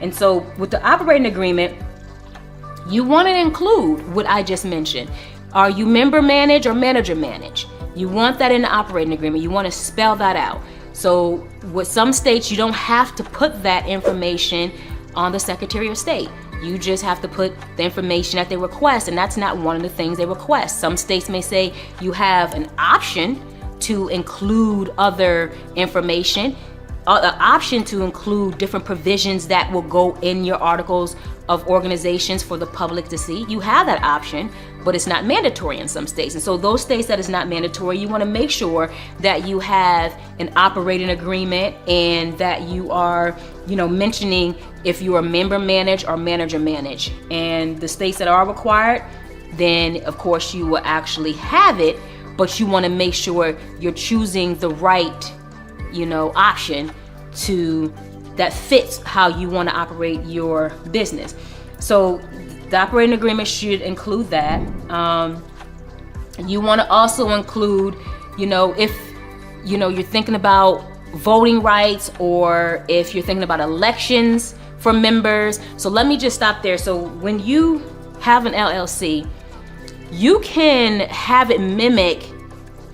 And so with the operating agreement, you want to include what I just mentioned. Are you member manage or manager manage? You want that in the operating agreement. You want to spell that out. So with some states, you don't have to put that information on the Secretary of State. You just have to put the information that they request, and that's not one of the things they request. Some states may say you have an option to include other information, an option to include different provisions that will go in your articles of organizations for the public to see. You have that option, but it's not mandatory in some states. And so those states that is not mandatory, you want to make sure that you have an operating agreement and that you are, mentioning if you are member manage or manager manage. And the states that are required, then of course you will actually have it, but you want to make sure you're choosing the right, option that fits how you want to operate your business. So the operating agreement should include that. You want to also include, if you're thinking about voting rights, or if you're thinking about elections for members. So let me just stop there. So when you have an LLC, you can have it mimic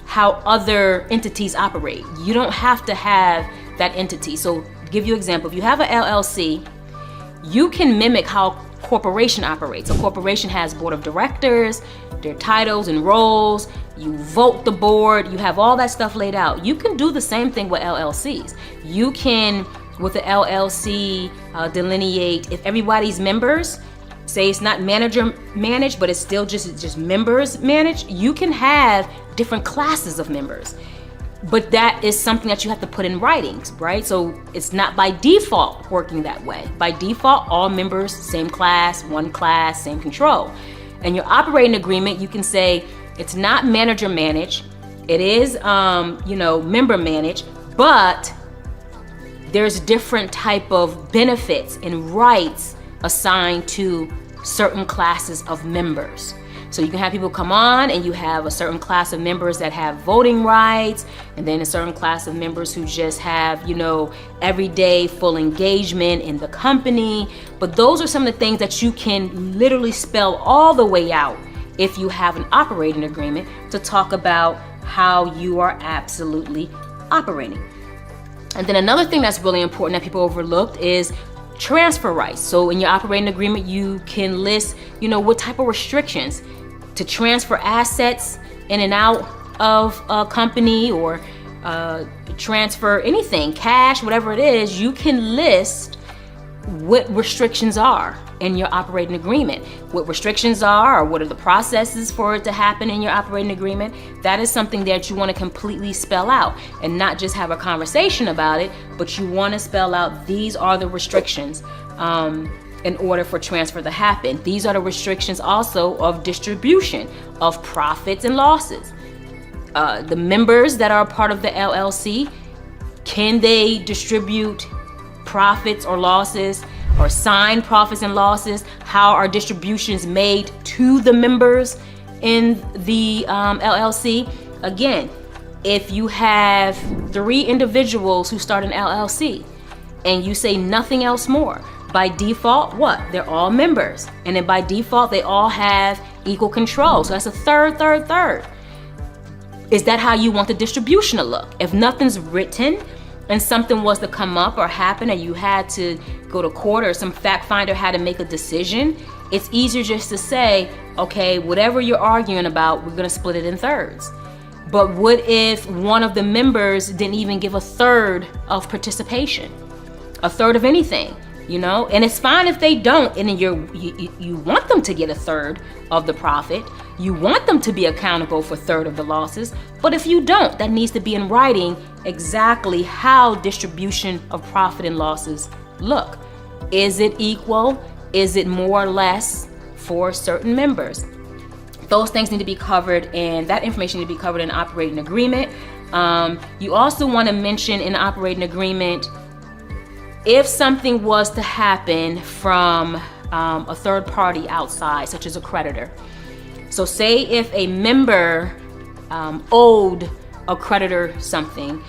how other entities operate. You don't have to have that entity. So to give you an example, if you have an LLC, you can mimic how corporation operates. A corporation has board of directors, their titles and roles, you vote the board, you have all that stuff laid out. You can do the same thing with LLCs. You can, with the LLC, delineate if everybody's members, say it's not manager managed, but it's still just members managed, you can have different classes of members. But that is something that you have to put in writings, right? So it's not by default working that way. By default, all members, same class, same control. And your operating agreement, you can say it's not manager managed, it is, member managed, but there's different type of benefits and rights assigned to certain classes of members. So you can have people come on and you have a certain class of members that have voting rights, and then a certain class of members who just have, everyday full engagement in the company. But those are some of the things that you can literally spell all the way out if you have an operating agreement to talk about how you are absolutely operating. And then another thing that's really important that people overlooked is transfer rights. So in your operating agreement, you can list, what type of restrictions to transfer assets in and out of a company, or transfer anything, cash, whatever it is. You can list what restrictions are in your operating agreement. What restrictions are, or what are the processes for it to happen in your operating agreement. That is something that you want to completely spell out, and not just have a conversation about it, but you want to spell out these are the restrictions in order for transfer to happen. These are the restrictions also of distribution of profits and losses. The members that are part of the LLC, can they distribute profits or losses, or sign profits and losses? How are distributions made to the members in the LLC? Again, if you have 3 individuals who start an LLC and you say nothing else more, by default, what? They're all members. And then by default, they all have equal control. So that's a third. Is that how you want the distribution to look? If nothing's written and something was to come up or happen, and you had to go to court, or some fact finder had to make a decision, it's easier just to say, okay, whatever you're arguing about, we're gonna split it in thirds. But what if one of the members didn't even give a third of participation, a third of anything? And it's fine if they don't, and then you want them to get a third of the profit. You want them to be accountable for a third of the losses. But if you don't, that needs to be in writing exactly how distribution of profit and losses look. Is it equal? Is it more or less for certain members? Those things need to be covered, and that information need to be covered in an operating agreement. You also want to mention in the operating agreement, if something was to happen from a third party outside, such as a creditor. So say if a member owed a creditor something,